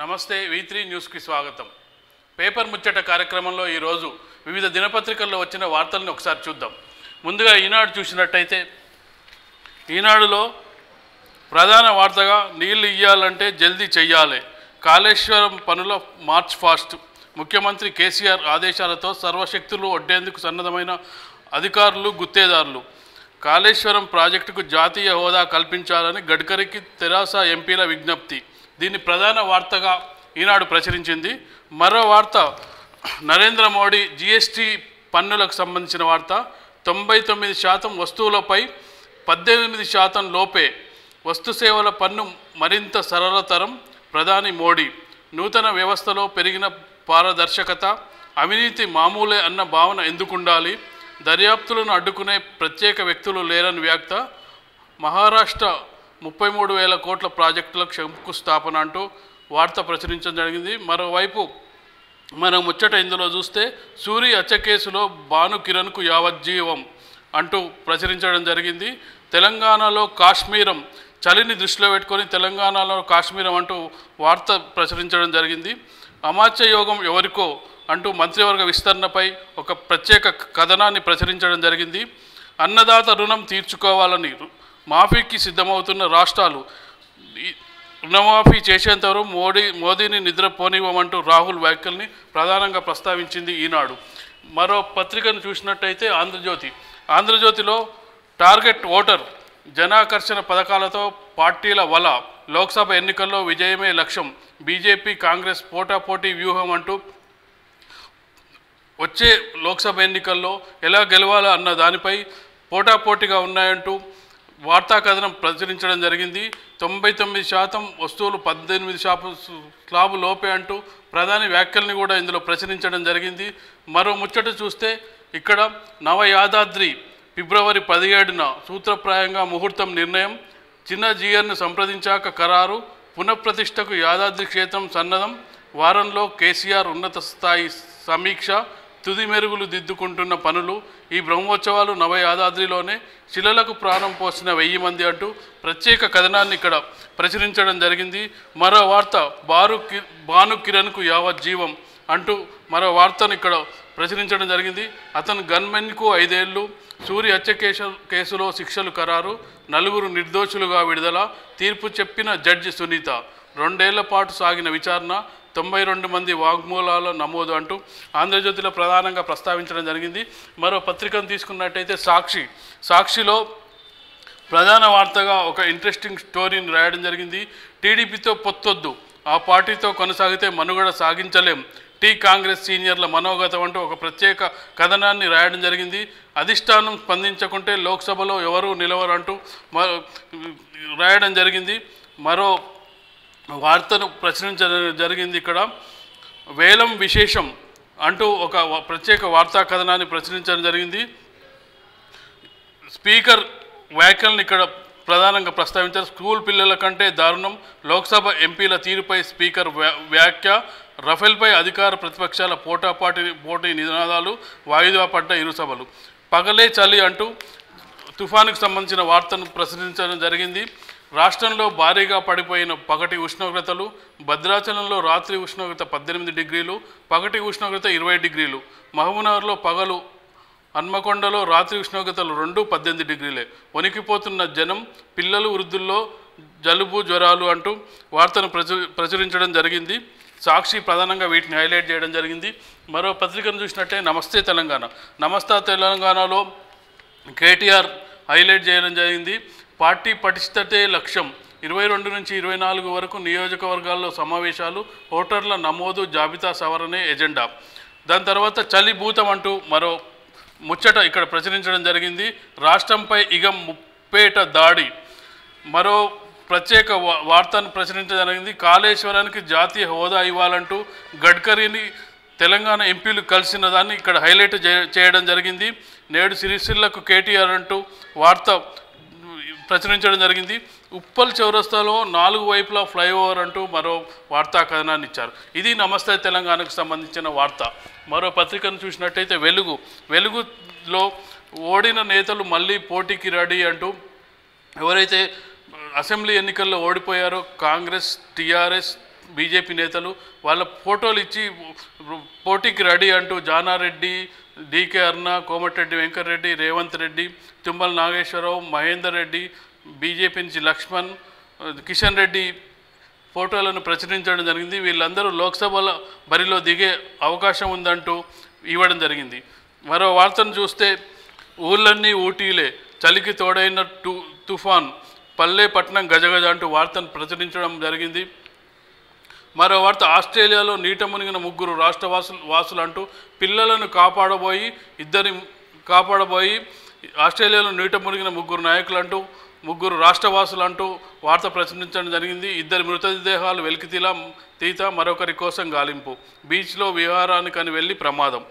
నమస్తే V3 న్యూస్కి స్వాగతం. పేపర్ ముచ్చట కార్యక్రమంలో ఈరోజు వివిధ దినపత్రికల్లో వచ్చిన వార్తలను ఒకసారి చూద్దాం. ముందుగా ఈనాడు చూసినట్టయితే ఈనాడులో ప్రధాన వార్తగా నీళ్లు ఇయ్యాలంటే జల్దీ చెయ్యాలి, కాళేశ్వరం పనుల మార్చ్ ఫాస్ట్, ముఖ్యమంత్రి కేసీఆర్ ఆదేశాలతో సర్వశక్తులు ఒడ్డేందుకు సన్నద్ధమైన అధికారులు గుత్తేదారులు, కాళేశ్వరం ప్రాజెక్టుకు జాతీయ హోదా కల్పించాలని గడ్కరీకి తెరాస ఎంపీల విజ్ఞప్తి. దీన్ని ప్రధాన వార్తగా ఈనాడు ప్రచురించింది. మరో వార్త నరేంద్ర మోడీ జీఎస్టీ పన్నులకు సంబంధించిన వార్త. 99% వస్తువులపై 18% లోపే వస్తు సేవల పన్ను మరింత సరళతరం, ప్రధాని మోడీ. నూతన వ్యవస్థలో పెరిగిన పారదర్శకత, అవినీతి మామూలే అన్న భావన ఎందుకుండాలి, దర్యాప్తులను అడ్డుకునే ప్రత్యేక వ్యక్తులు లేరని వ్యాఖ్య, మహారాష్ట్ర 33,000 కోట్ల ప్రాజెక్టులకు శంకుస్థాపన అంటూ వార్త ప్రచురించడం జరిగింది. మరోవైపు మనం ముచ్చట ఇందులో చూస్తే సూరి హత్య కేసులో భాను కిరణ్కు యావజ్జీవం అంటూ ప్రచురించడం జరిగింది. తెలంగాణలో కాశ్మీరం చలిని దృష్టిలో పెట్టుకొని తెలంగాణలో కాశ్మీరం అంటూ వార్త ప్రచురించడం జరిగింది. అమాత్య యోగం ఎవరికో అంటూ మంత్రివర్గ విస్తరణపై ఒక ప్రత్యేక కథనాన్ని ప్రచురించడం జరిగింది. అన్నదాత రుణం తీర్చుకోవాలని మాఫీకి సిద్ధమవుతున్న రాష్ట్రాలు రుణమాఫీ చేసేంతవరకు మోదీని నిద్రపోనివ్వమంటూ రాహుల్ వ్యాఖ్యల్ని ప్రధానంగా ప్రస్తావించింది ఈనాడు. మరో పత్రికను చూసినట్టయితే ఆంధ్రజ్యోతిలో టార్గెట్ ఓటర్, జనాకర్షణ పథకాలతో పార్టీల వల, లోక్సభ ఎన్నికల్లో విజయమే లక్ష్యం, బీజేపీ కాంగ్రెస్ పోటాపోటీ వ్యూహం అంటూ వచ్చే లోక్సభ ఎన్నికల్లో ఎలా గెలవాలా అన్న దానిపై పోటాపోటీగా ఉన్నాయంటూ వార్తా కథనం ప్రచురించడం జరిగింది. 99% వస్తువులు 18% స్లాబు లోపే అంటూ ప్రధాని వ్యాఖ్యల్ని కూడా ఇందులో ప్రచురించడం జరిగింది. మరో ముచ్చట చూస్తే ఇక్కడ నవయాదాద్రి ఫిబ్రవరి 17న సూత్రప్రాయంగా ముహూర్తం నిర్ణయం, చిన్న జీఆర్ను సంప్రదించాక ఖరారు, పునఃప్రతిష్టకు యాదాద్రి క్షేత్రం సన్నద్ధం, వారంలో కేసీఆర్ ఉన్నత స్థాయి సమీక్ష, తుది మెరుగులు దిద్దుకుంటున్న పనులు, ఈ బ్రహ్మోత్సవాలు నవయాదాద్రిలోనే శిలలకు ప్రాణం పోసిన 1000 మంది అంటూ ప్రత్యేక కథనాన్ని ఇక్కడ ప్రచురించడం జరిగింది. మరో వార్త భాను కిరణ్కు యావజ్జీవం అంటూ మరో వార్తను ఇక్కడ ప్రచురించడం జరిగింది. అతను గన్మెన్కు 5 ఏళ్ళు, సూరి హత్య కేసులో శిక్షలు ఖరారు, 4 నిర్దోషులుగా విడుదల, తీర్పు చెప్పిన జడ్జి సునీత, 2 ఏళ్ల పాటు సాగిన విచారణ, 92 మంది వాగ్మూలాల నమోదు అంటూ ఆంధ్రజ్యోతిలో ప్రధానంగా ప్రస్తావించడం జరిగింది. మరో పత్రికను తీసుకున్నట్టయితే సాక్షిలో ప్రధాన వార్తగా ఒక ఇంట్రెస్టింగ్ స్టోరీని రాయడం జరిగింది. టీడీపీతో పొత్తొద్దు, ఆ పార్టీతో కొనసాగితే మనుగడ సాగించలేం, టీ కాంగ్రెస్ సీనియర్ల మనోగతం అంటూ ఒక ప్రత్యేక కథనాన్ని రాయడం జరిగింది. అధిష్టానం స్పందించకుంటే లోక్సభలో ఎవరూ నిలవరు అంటూ రాయడం జరిగింది. మరో వార్తను ప్రచురించడం జరిగింది. ఇక్కడ వేలం విశేషం అంటూ ఒక ప్రత్యేక వార్తా కథనాన్ని ప్రచురించడం జరిగింది. స్పీకర్ వ్యాఖ్యలను ఇక్కడ ప్రధానంగా ప్రస్తావించారు. స్కూల్ పిల్లల కంటే దారుణం, లోక్సభ ఎంపీల తీరుపై స్పీకర్ వ్యాఖ్య, రఫేల్పై అధికార ప్రతిపక్షాల పోటీ నినాదాలు, వాయిదా పడ్డ ఇరు సభలు, పగలే చలి అంటూ తుఫానుకు సంబంధించిన వార్తను ప్రచురించడం జరిగింది. రాష్ట్రంలో భారీగా పడిపోయిన పగటి ఉష్ణోగ్రతలు, భద్రాచలంలో రాత్రి ఉష్ణోగ్రత 18 డిగ్రీలు, పగటి ఉష్ణోగ్రత 20 డిగ్రీలు, మహబూబ్నగర్లో పగలు, హన్మకొండలో రాత్రి ఉష్ణోగ్రతలు 18 డిగ్రీలే, వణికిపోతున్న జనం, పిల్లలు వృద్ధుల్లో జలుబు జ్వరాలు అంటూ వార్తను ప్రచురించడం జరిగింది. సాక్షి ప్రధానంగా వీటిని హైలైట్ చేయడం జరిగింది. మరో పత్రికను చూసినట్టే నమస్తే తెలంగాణలో కేటీఆర్ హైలైట్ చేయడం జరిగింది. పార్టీ పటిష్టతే లక్ష్యం, 22 నుంచి 24 వరకు నియోజకవర్గాల్లో సమావేశాలు, ఓటర్ల నమోదు జాబితా సవరణే ఎజెండా. దాని తర్వాత చలి భూతం అంటూ మరో ముచ్చట ఇక్కడ ప్రచురించడం జరిగింది. రాష్ట్రంపై ఇగ ముప్పేట దాడి, మరో ప్రత్యేక వార్తను ప్రచురించడం జరిగింది. కాళేశ్వరానికి జాతీయ హోదా ఇవ్వాలంటూ గడ్కరీని తెలంగాణ ఎంపీలు కలిసిన దాన్ని ఇక్కడ హైలైట్ చేయడం జరిగింది. నేడు సిరిసిల్లకు కేటీఆర్ అంటూ వార్త ప్రచురించడం జరిగింది. ఉప్పల్ చౌరస్తాలో 4 వైపులా ఫ్లైఓవర్ అంటూ మరో వార్తా కథనాన్ని ఇచ్చారు. ఇది నమస్తే తెలంగాణకు సంబంధించిన వార్త. మరో పత్రికను చూసినట్టయితే వెలుగులో ఓడిన నేతలు మళ్ళీ పోటీకి రెడీ అంటూ ఎవరైతే అసెంబ్లీ ఎన్నికల్లో ఓడిపోయారో కాంగ్రెస్, టీఆర్ఎస్, బీజేపీ నేతలు వాళ్ళ ఫోటోలు ఇచ్చి పోటీకి రెడీ అంటూ జానారెడ్డి, డీకే అరుణ, కోమటిరెడ్డి వెంకటరెడ్డి, రేవంత్ రెడ్డి, తుమ్మల నాగేశ్వరరావు, మహేందర్ రెడ్డి, బీజేపీ నుంచి లక్ష్మణ్, కిషన్ రెడ్డి ఫోటోలను ప్రచురించడం జరిగింది. వీళ్ళందరూ లోక్సభల బరిలో దిగే అవకాశం ఉందంటూ ఇవ్వడం జరిగింది. మరో వార్తను చూస్తే ఊళ్ళన్నీ ఊటీలే, చలికి తోడైన తుఫాన్, పల్లె పట్టణం గజగజ అంటూ వార్తను ప్రచురించడం జరిగింది. మరో వార్త ఆస్ట్రేలియాలో నీట మునిగిన 3 రాష్ట్ర వాసులు అంటూ పిల్లలను కాపాడబోయి ఆస్ట్రేలియాలో నీట మునిగిన 3 నాయకులు అంటూ 3 రాష్ట్రవాసులు అంటూ వార్త ప్రచురించడం జరిగింది. 2 మృతదేహాలు వెలికితీత, మరొకరి కోసం గాలింపు, బీచ్లో విహారానికని వెళ్ళి ప్రమాదం.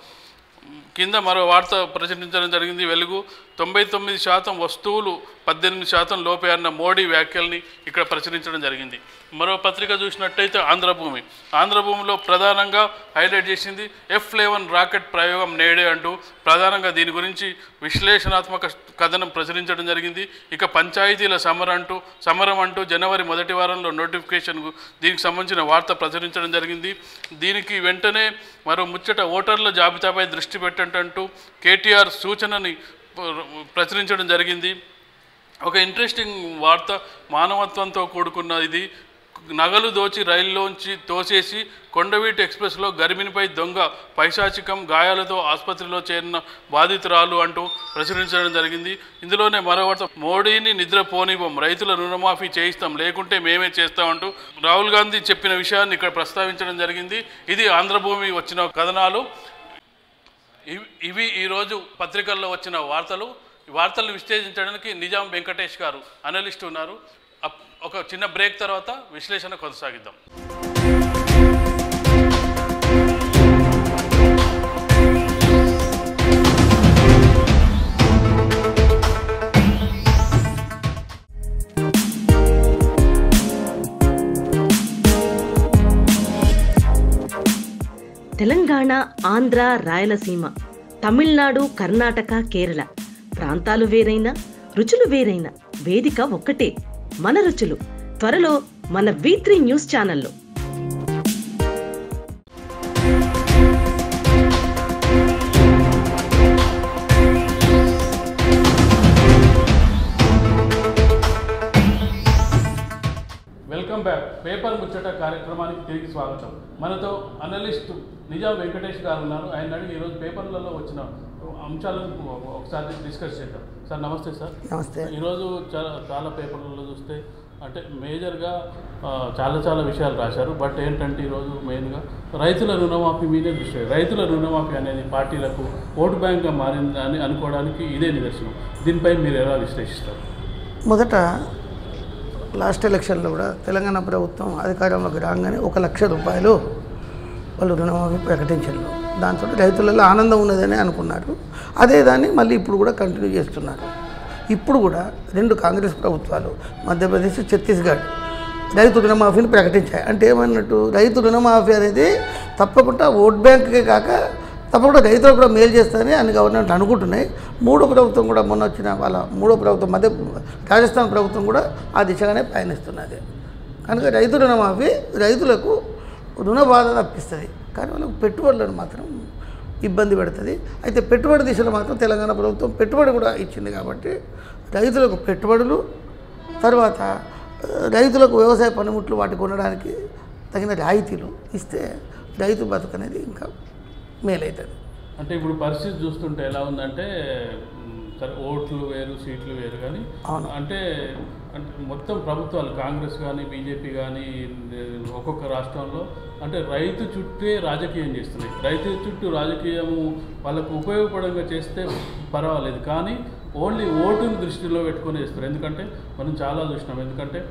కింద మరో వార్త ప్రచురించడం జరిగింది. వెలుగు 99% వస్తువులు 18% లోపే అన్న మోడీ వ్యాఖ్యల్ని ఇక్కడ ప్రచురించడం జరిగింది. మరో పత్రిక చూసినట్టయితే ఆంధ్రభూమిలో ప్రధానంగా హైలైట్ చేసింది F-11 రాకెట్ ప్రయోగం నేడే అంటూ ప్రధానంగా దీని గురించి విశ్లేషణాత్మక కథనం ప్రచురించడం జరిగింది. ఇక పంచాయతీల సమరం అంటూ జనవరి మొదటి వారంలో నోటిఫికేషన్ దీనికి సంబంధించిన వార్త ప్రచురించడం జరిగింది. దీనికి వెంటనే మరో ముచ్చట ఓటర్ల జాబితాపై దృష్టి పెట్టంటూ కేటీఆర్ సూచనని ప్రచురించడం జరిగింది. ఒక ఇంట్రెస్టింగ్ వార్త, మానవత్వంతో కూడుకున్న ఇది. నగలు దోచి రైల్లోంచి తోసేసి కొండవీటి ఎక్స్ప్రెస్లో గర్భిణిపై దొంగ పైశాచికం, గాయాలతో ఆసుపత్రిలో చేరిన బాధితురాలు అంటూ ప్రచురించడం జరిగింది. ఇందులోనే మరో వార్త, మోడీని నిద్రపోనివ్వం, రైతుల రుణమాఫీ చేయిస్తాం, లేకుంటే మేమే చేస్తామంటూ రాహుల్ గాంధీ చెప్పిన విషయాన్ని ఇక్కడ ప్రస్తావించడం జరిగింది. ఇది ఆంధ్రభూమి వచ్చిన కథనాలు. ఇవి ఈరోజు పత్రికల్లో వచ్చిన వార్తలు. ఈ వార్తలను విశ్లేషించడానికి నిజాం వెంకటేష్ గారు అనలిస్ట్ ఉన్నారు. ఒక చిన్న బ్రేక్ తర్వాత విశ్లేషణ కొనసాగిద్దాం. తెలంగాణ, ఆంధ్ర, రాయలసీమ, తమిళనాడు, కర్ణాటక, కేరళ ప్రాంతాలు వేరైనా రుచులు వేరైనా వేదిక ఒక్కటే, మన రుచులు. త్వరలో మన V3 న్యూస్ ఛానల్లో. Welcome back. పేపర్ ముచ్చట కార్యక్రమానికి తిరిగి స్వాగతం. మనతో అనలిస్ట్ నిజాం వెంకటేష్ గారు ఉన్నారు. ఆయన అడిగి ఈరోజు పేపర్లలో వచ్చిన అంశాలను ఒకసారి డిస్కస్ చేద్దాం. సార్ నమస్తే. సార్ నమస్తే. ఈరోజు చాలా పేపర్లలో చూస్తే అంటే మేజర్గా చాలా విషయాలు రాశారు. బట్ ఏంటంటే ఈరోజు మెయిన్గా రైతుల రుణమాఫీ మీదే దృష్టి. రైతుల రుణమాఫీ అనేది పార్టీలకు ఓటు బ్యాంక్గా మారింది అని అనుకోవడానికి ఇదే నిదర్శనం. దీనిపై మీరు ఎలా విశ్లేషిస్తారు? మొదట లాస్ట్ ఎలక్షన్లో కూడా తెలంగాణ ప్రభుత్వం అధికారంలోకి రాగానే 1 లక్ష రూపాయలు వాళ్ళు రుణమాఫీ ప్రకటించారు. దాంతో రైతులలో ఆనందం ఉన్నదని అనుకున్నారు. అదే దాన్ని మళ్ళీ ఇప్పుడు కూడా కంటిన్యూ చేస్తున్నారు. ఇప్పుడు కూడా 2 కాంగ్రెస్ ప్రభుత్వాలు, మధ్యప్రదేశ్, ఛత్తీస్గఢ్ రైతు రుణమాఫీని ప్రకటించాయి. అంటే ఏమన్నట్టు, రైతు రుణమాఫీ అనేది తప్పకుండా ఓట్ బ్యాంక్కే కాక తప్పకుండా రైతులకు కూడా మేలు చేస్తారని అన్ని గవర్నమెంట్ అనుకుంటున్నాయి. 3వ ప్రభుత్వం కూడా మొన్న వచ్చిన వాళ్ళ 3వ ప్రభుత్వం రాజస్థాన్ ప్రభుత్వం కూడా ఆ దిశగానే పయనిస్తున్నది. కనుక రైతు రుణమాఫీ రైతులకు రుణ బాధ తప్పిస్తుంది, కానీ వాళ్ళకు పెట్టుబడులను మాత్రం ఇబ్బంది పెడుతుంది. అయితే పెట్టుబడి దిశలో మాత్రం తెలంగాణ ప్రభుత్వం పెట్టుబడి కూడా ఇచ్చింది. కాబట్టి రైతులకు పెట్టుబడులు, తర్వాత రైతులకు వ్యవసాయ పనిముట్లు వాటి కొనడానికి తగిన రాయితీలు ఇస్తే రైతు బతుకు అనేది ఇంకా మేలవుతుంది. అంటే ఇప్పుడు పరిస్థితి చూస్తుంటే ఎలా ఉందంటే, ఓట్లు వేరు, సీట్లు వేరు, కానీ అంటే మొత్తం ప్రభుత్వాలు కాంగ్రెస్ కానీ బీజేపీ కానీ ఒక్కొక్క రాష్ట్రంలో అంటే రైతు చుట్టే రాజకీయం చేస్తున్నాయి. రైతు చుట్టూ రాజకీయము వాళ్ళకు ఉపయోగపడంగా చేస్తే పర్వాలేదు, కానీ ఓన్లీ ఓటుని దృష్టిలో పెట్టుకొని చేస్తారు. ఎందుకంటే మనం చాలా చూసినాం. ఎందుకంటే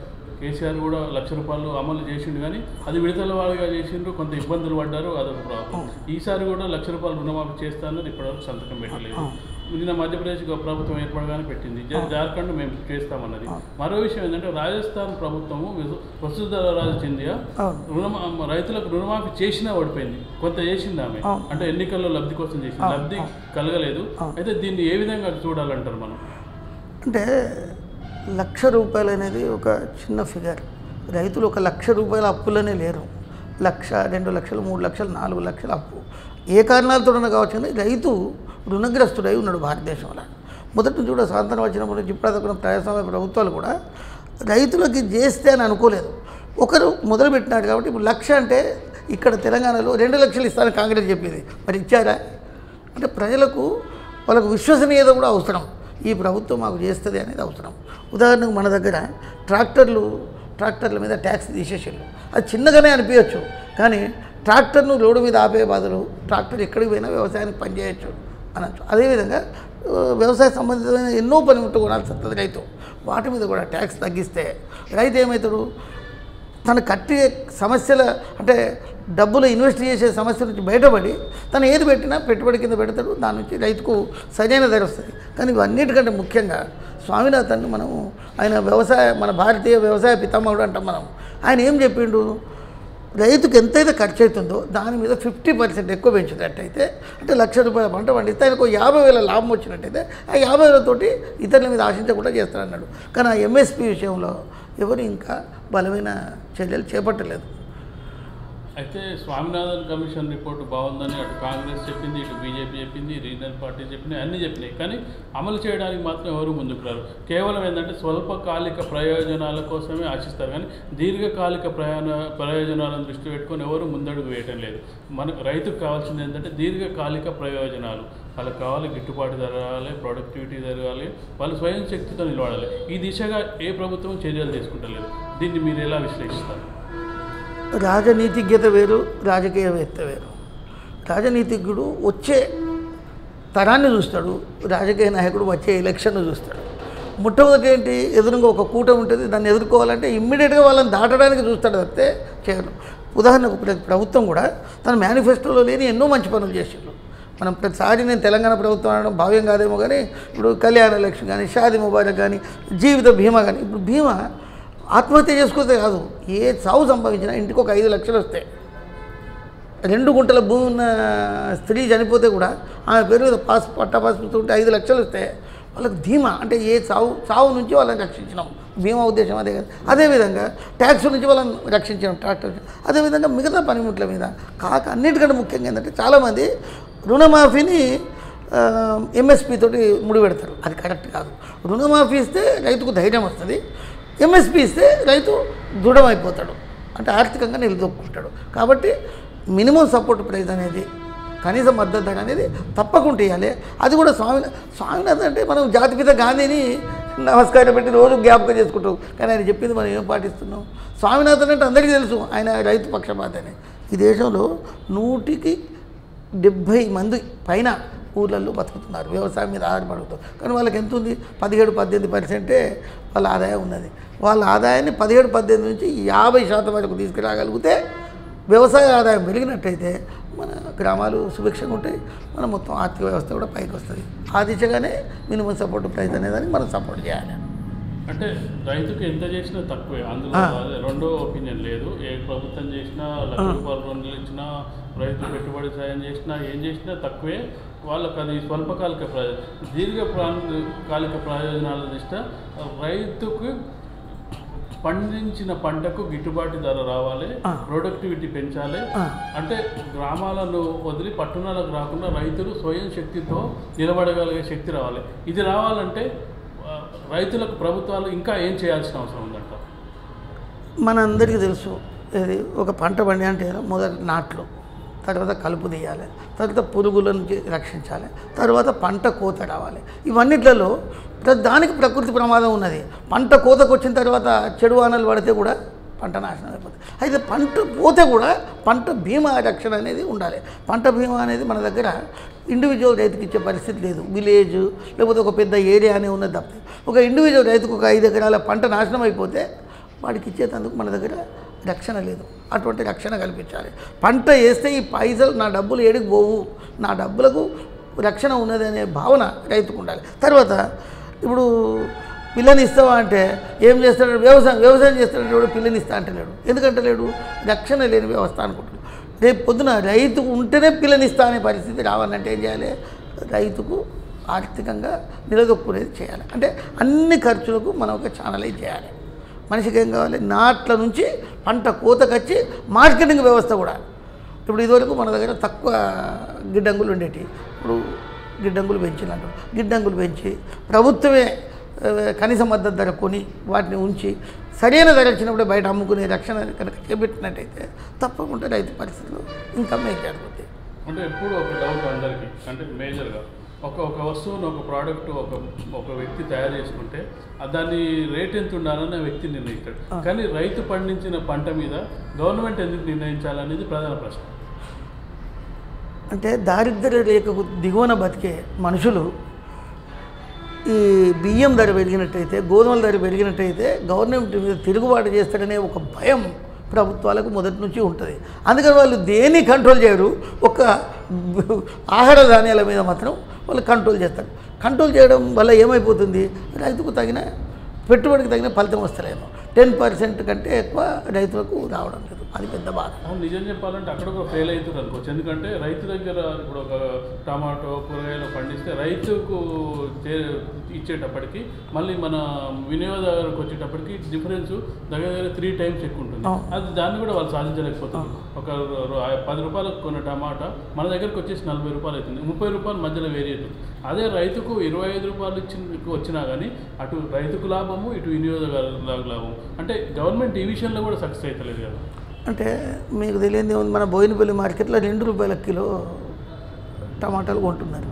కేసీఆర్ కూడా 1 లక్ష రూపాయలు అమలు చేసిండు, కానీ అది విడతల వారిగా చేసిండ్రు, కొంత ఇబ్బందులు పడ్డారు, అదొక ప్రాబ్లం. ఈసారి కూడా 1 లక్ష రూపాయలు రుణమాఫీ చేస్తానని ఇప్పటివరకు సంతకం పెట్టలేదు. నిన్న మధ్యప్రదేశ్ ప్రభుత్వం ఏర్పడగానే పెట్టింది, జార్ఖండ్ మేము చేస్తామన్నది. మరో విషయం ఏంటంటే రాజస్థాన్ ప్రభుత్వము వసుంధర సింధియా రైతులకు రుణమాఫీ చేసినా ఓడిపోయింది. కొంత చేసింది ఆమె, అంటే ఎన్నికల్లో లబ్ధి కోసం చేసింది, లబ్ధి కలగలేదు. అయితే దీన్ని ఏ విధంగా చూడాలంటారు మనం? అంటే 1 లక్ష రూపాయలు అనేది ఒక చిన్న ఫిగర్. రైతులు 1 లక్ష రూపాయల అప్పులనే లేరు. 1,00,000, 2 లక్షలు, 3 లక్షలు, 4 లక్షలు అప్పు ఏ కారణాలతో కావచ్చు కానీ రైతు రుణగ్రస్తుడై ఉన్నాడు భారతదేశంలో. మొదటి నుంచి కూడా స్వాతంత్రం వచ్చినప్పటి నుంచి ఇప్పటిదాకా ప్రజాస్వామ్య ప్రభుత్వాలు కూడా రైతులకి చేస్తే అని అనుకోలేదు. ఒకరు మొదలుపెట్టినారు కాబట్టి ఇప్పుడు 1,00,000 అంటే ఇక్కడ తెలంగాణలో 2 లక్షలు ఇస్తానని కాంగ్రెస్ చెప్పింది, మరి ఇచ్చారా? అంటే ప్రజలకు వాళ్ళకు విశ్వసనీయత కూడా అవసరం. ఈ ప్రభుత్వం మాకు చేస్తుంది అనేది అవసరం. ఉదాహరణకు మన దగ్గర ట్రాక్టర్ల మీద ట్యాక్స్ తీసేసారు. అది చిన్నగానే అనిపించవచ్చు, కానీ ట్రాక్టర్ను రోడ్డు మీద ఆపే బదులు ట్రాక్టర్ ఎక్కడికి పోయినా వ్యవసాయానికి పనిచేయచ్చు అనొచ్చు. అదేవిధంగా వ్యవసాయ సంబంధితమైన ఎన్నో పనిముట్లు కొనాల్సి వస్తుంది రైతు. వాటి మీద కూడా ట్యాక్స్ తగ్గిస్తే రైతు ఏమవుతాడు? తను కట్టే సమస్యల అంటే డబ్బులు ఇన్వెస్ట్ చేసే సమస్య నుంచి బయటపడి తను ఏది పెట్టినా పెట్టుబడి కింద పెడతాడు. దాని నుంచి రైతుకు సరైన ధర వస్తుంది. కానీ ఇవన్నిటికంటే ముఖ్యంగా స్వామినాథన్ ఆయన మన భారతీయ వ్యవసాయ పితామహుడు అంటాం మనం. ఆయన ఏం చెప్పిండు? రైతుకు ఎంతైతే ఖర్చు అవుతుందో దాని మీద 50% ఎక్కువ పెంచినట్టయితే, అంటే ₹1,00,000 పంట పండిస్తే ఆయనకు 50,000 లాభం వచ్చినట్టయితే ఆ 50,000తోటి ఇతరుల మీద ఆశించకుండా చేస్తారన్నాడు. కానీ ఆ ఎంఎస్పీ విషయంలో ఎవరు ఇంకా బలమైన చర్యలు చేపట్టలేదు. అయితే స్వామినాథన్ కమిషన్ రిపోర్టు బాగుందని అటు కాంగ్రెస్ చెప్పింది, ఇటు బీజేపీ చెప్పింది, రీజనల్ పార్టీ చెప్పినాయి, అన్నీ చెప్పినాయి. కానీ అమలు చేయడానికి మాత్రం ఎవరు ముందుకు రారు. కేవలం ఏంటంటే స్వల్పకాలిక ప్రయోజనాల కోసమే ఆశిస్తారు, కానీ దీర్ఘకాలిక ప్రయోజనాలను దృష్టి పెట్టుకొని ఎవరు ముందడుగు వేయటం లేదు. మనకు రైతుకు కావాల్సింది ఏంటంటే దీర్ఘకాలిక ప్రయోజనాలు. వాళ్ళకి కావాలి గిట్టుబాటు జరగాలి, ప్రొడక్టివిటీ జరగాలి, వాళ్ళు స్వయం శక్తితో నిలబడాలి. ఈ దిశగా ఏ ప్రభుత్వం చర్యలు తీసుకుంటలేదు. దీన్ని మీరు ఎలా విశ్లేషిస్తారు? రాజనీతిజ్ఞత వేరు, రాజకీయవేత్త వేరు. రాజనీతిజ్ఞుడు వచ్చే తరాన్ని చూస్తాడు, రాజకీయ నాయకుడు వచ్చే ఎలక్షన్ను చూస్తాడు. మొట్టమొదటి ఏంటి? ఎదురుగా ఒక కూటమి ఉంటుంది, దాన్ని ఎదుర్కోవాలంటే ఇమ్మీడియట్గా వాళ్ళని దాటడానికి చూస్తాడు తప్పితే చేయరు. ఉదాహరణకు ప్రభుత్వం కూడా తన మేనిఫెస్టోలో లేని ఎన్నో మంచి పనులు చేసిండు. మనం ప్రతిసారి నేను తెలంగాణ ప్రభుత్వం అనడం భావ్యం కాదేమో, కానీ ఇప్పుడు కళ్యాణ లక్ష్మి కానీ, షాదీ ముబారక్ కానీ, జీవిత బీమా కానీ. ఇప్పుడు బీమా ఆత్మహత్య చేసుకుంటే కాదు, ఏ చావు సంభవించినా ఇంటికి ఒక 5 లక్షలు వస్తాయి. 2 గుంటల భూమి ఉన్న స్త్రీ చనిపోతే కూడా ఆమె పేరు మీద పట్టా పాస్పుస్తూ ఉంటే 5 లక్షలు వస్తాయి. వాళ్ళకి ధీమా అంటే ఏ చావు నుంచి వాళ్ళని రక్షించినాం, బీమా ఉద్దేశం అదే కదా. అదేవిధంగా ట్యాక్స్ నుంచి వాళ్ళని రక్షించడం ట్రాక్టర్. అదేవిధంగా మిగతా పనిముట్ల మీద కాక అన్నిటికంటే ముఖ్యంగా ఏంటంటే చాలామంది రుణమాఫీని ఎంఎస్పీ తోటి ముడిపెడతారు. అది కరెక్ట్ కాదు. రుణమాఫీ ఇస్తే రైతుకు ధైర్యం వస్తుంది, ఎంఎస్పీ ఇస్తే రైతు దృఢమైపోతాడు, అంటే ఆర్థికంగా నిలదొక్కుంటాడు. కాబట్టి మినిమం సపోర్ట్ ప్రైస్ అనేది, కనీస మద్దతు ధర అనేది తప్పకుండా ఇవ్వాలి. అది కూడా స్వామినాథన్ అంటే మనం జాతిపిత గాంధీని నమస్కారం పెట్టి రోజు జ్ఞాపకం చేసుకుంటాం, కానీ ఆయన చెప్పింది మనం ఏం పాటిస్తున్నాం? స్వామినాథన్ అంటే అందరికీ తెలుసు ఆయన రైతు పక్షపాత అని. ఈ దేశంలో 170 మంది పైన ఊళ్ళల్లో బతుకుతున్నారు, వ్యవసాయం మీద ఆధారపడుతారు. కానీ వాళ్ళకి ఎంత ఉంది? 17-18% వాళ్ళ ఆదాయం ఉన్నది. వాళ్ళ ఆదాయాన్ని 17-18 నుంచి 50% వరకు తీసుకురాగలిగితే వ్యవసాయ ఆదాయం పెరిగినట్టయితే మన గ్రామాలు సుభిక్షంగా ఉంటాయి, మన మొత్తం ఆర్థిక వ్యవస్థ కూడా పైకి వస్తుంది. ఆ దిశగానే మినిమం సపోర్ట్ ప్రైస్ అనేదాన్ని మనం సపోర్ట్ చేయాలి. అంటే రైతుకు ఎంత చేసినా తక్కువే, అందులో రెండో ఒపీనియన్ లేదు. ఏ ప్రభుత్వం చేసినా ₹1,00,000 రుణాలు ఇచ్చినా, రైతు పెట్టుబడి సాయం చేసినా, ఏం చేసినా తక్కువే. వాళ్ళకి అది స్వల్పకాలిక దీర్ఘకాలిక ప్రయోజనాల దృష్ట్యా రైతుకు పండించిన పంటకు గిట్టుబాటు ధర రావాలి, ప్రొడక్టివిటీ పెంచాలి. అంటే గ్రామాలను వదిలి పట్టణాలకు రాకుండా రైతులు స్వయం శక్తితో నిలబడగలిగే శక్తి రావాలి. ఇది రావాలంటే రైతులకు ప్రభుత్వాలు ఇంకా ఏం చేయాల్సిన అవసరం ఉందంట? మనందరికీ తెలుసు, ఇది ఒక పంట పండి అంటే మొదటి నాట్లు, తర్వాత కలుపు తీయాలి, తర్వాత పురుగుల నుంచి రక్షించాలి, తర్వాత పంట కోత రావాలి. ఇవన్నిట్లలో దానికి ప్రకృతి ప్రమాదం ఉన్నది. పంట కోతకు వచ్చిన తర్వాత చెడు వానలు పడితే కూడా పంట నాశనం అయిపోతుంది. అయితే పంట పోతే కూడా పంట బీమా రక్షణ అనేది ఉండాలి. పంట బీమా అనేది మన దగ్గర ఇండివిజువల్ రైతుకి ఇచ్చే పరిస్థితి లేదు. విలేజ్ లేకపోతే ఒక పెద్ద ఏరియా అనే ఉన్నది తప్ప ఒక ఇండివిజువల్ రైతుకు ఒక 5 ఎకరాల పంట నాశనం అయిపోతే వాడికి ఇచ్చేందుకు మన దగ్గర రక్షణ లేదు. అటువంటి రక్షణ కల్పించాలి. పంట వేస్తే ఈ పైసలు నా డబ్బులు ఏడికి పోవు, నా డబ్బులకు రక్షణ ఉన్నది అనే భావన రైతుకు ఉండాలి. తర్వాత ఇప్పుడు పిల్లని ఇస్తావా అంటే ఏం చేస్తాడు? వ్యవసాయం చేస్తాడు, పిల్లని ఇస్తా అంటలేడు. ఎందుకంటే లేడు, రక్షణ లేని వ్యవస్థ అనుకుంటున్నాడు. రేపు పొద్దున రైతుకు ఉంటేనే పిల్లని ఇస్తా అనే పరిస్థితి రావాలంటే ఏం చేయాలి? రైతుకు ఆర్థికంగా నిలదొక్కునేది చేయాలి. అంటే అన్ని ఖర్చులకు మనం ఒక ఛానలైజ్ చేయాలి. మనిషికి ఏం కావాలి? నాట్ల నుంచి పంట కోతకొచ్చి మార్కెటింగ్ వ్యవస్థ కూడా. ఇప్పుడు ఇదివరకు మన దగ్గర తక్కువ గిడ్డంగులు ఉండేవి, ఇప్పుడు గిడ్డంగులు పెంచినట్టు గిడ్డంగులు పెంచి ప్రభుత్వమే కనీస మద్దతు ధర కొని వాటిని ఉంచి సరైన ధర వచ్చినప్పుడే బయట అమ్ముకునే రక్షణ కనుక చేపట్టినట్టయితే తప్పకుండా రైతు పరిస్థితులు ఇంకా మేలుజరుగుతాయి. అంటే ఎప్పుడు ఒక డౌట్ అందరికీ, అంటే మేజర్గా ఒక వస్తువును ఒక ప్రోడక్ట్ ఒక వ్యక్తి తయారు చేసుకుంటే దాని రేట్ ఎంత ఉండాలని ఆ వ్యక్తి నిర్ణయిస్తాడు. కానీ రైతు పండించిన పంట మీద గవర్నమెంట్ ఎందుకు నిర్ణయించాలనేది ప్రధాన ప్రశ్న. అంటే దారిద్ర్య రేఖకు దిగువన బతికే మనుషులు ఈ బియ్యం ధర పెరిగినట్టయితే, గోధుమల ధర పెరిగినట్టయితే గవర్నమెంట్ మీద తిరుగుబాటు చేస్తాడనే ఒక భయం ప్రభుత్వాలకు మొదటి నుంచి ఉంటుంది. అందుకని వాళ్ళు దేన్ని కంట్రోల్ చేయరు, ఒక ఆహార ధాన్యాల మీద మాత్రం వాళ్ళు కంట్రోల్ చేస్తారు. కంట్రోల్ చేయడం వల్ల ఏమైపోతుంది? రైతుకు తగిన పెట్టుబడికి తగిన ఫలితం వస్తలేదు. 10% కంటే ఎక్కువ రైతులకు రావడం లేదు. అది పెద్ద బాధ. నిజం చెప్పాలంటే అక్కడ కూడా ఫెయిల్ అవుతుంది అనుకోవచ్చు. ఎందుకంటే రైతు దగ్గర ఇప్పుడు ఒక టమాటో కూరగాయలు పండిస్తే రైతుకు ఇచ్చేటప్పటికి మళ్ళీ మన వినియోగదారులకు వచ్చేటప్పటికి డిఫరెన్స్ దగ్గర 3 times ఎక్కువ ఉంటుంది. అది దాన్ని కూడా వాళ్ళు సాధించలేకపోతారు. ఒక 10 రూపాయలకు కొన్న టమాటా మన దగ్గరకు వచ్చేసి 40 రూపాయలు అవుతుంది, 30 రూపాయలు మధ్యలో వేరీ అవుతుంది. అదే రైతుకు 25 రూపాయలు వచ్చినా కానీ అటు రైతుకు లాభము, ఇటు వినియోగదారులకు లాభం. అంటే గవర్నమెంట్ ఈ విషయంలో కూడా సక్సెస్ అవుతలేదు కదా. అంటే మీకు తెలియదు ఏముంది, మన బోయినపల్లి మార్కెట్లో 2 రూపాయల కిలో టమాటాలు కొంటున్నారు.